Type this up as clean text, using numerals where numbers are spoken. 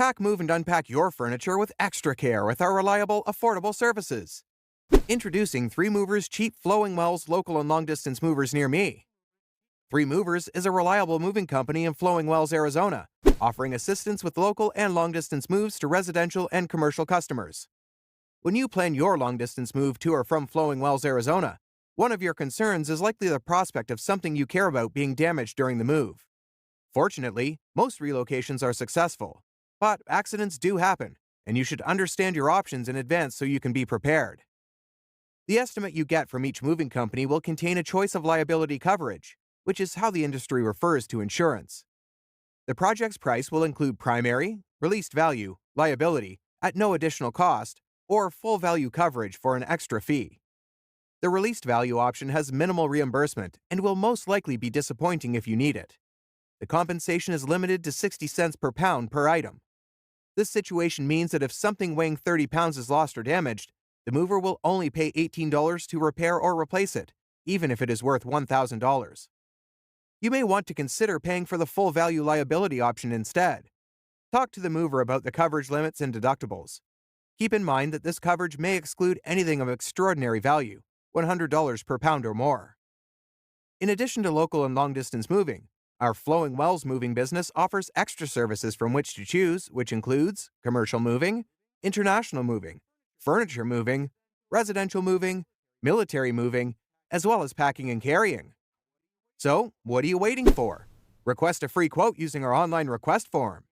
Pack, move, and unpack your furniture with extra care with our reliable, affordable services. Introducing 3 Movers Cheap Flowing Wells Local and Long Distance Movers near me. 3 Movers is a reliable moving company in Flowing Wells, Arizona, offering assistance with local and long-distance moves to residential and commercial customers. When you plan your long-distance move to or from Flowing Wells, Arizona, one of your concerns is likely the prospect of something you care about being damaged during the move. Fortunately, most relocations are successful, but accidents do happen, and you should understand your options in advance so you can be prepared. The estimate you get from each moving company will contain a choice of liability coverage, which is how the industry refers to insurance. The project's price will include primary, released value, liability, at no additional cost, or full value coverage for an extra fee. The released value option has minimal reimbursement and will most likely be disappointing if you need it. The compensation is limited to 60 cents per pound per item. This situation means that if something weighing 30 pounds is lost or damaged, the mover will only pay $18 to repair or replace it, even if it is worth $1,000. You may want to consider paying for the full value liability option instead. Talk to the mover about the coverage limits and deductibles. Keep in mind that this coverage may exclude anything of extraordinary value, $100 per pound or more. In addition to local and long-distance moving, our Flowing Wells moving business offers extra services from which to choose, which includes commercial moving, international moving, furniture moving, residential moving, military moving, as well as packing and carrying. So, what are you waiting for? Request a free quote using our online request form.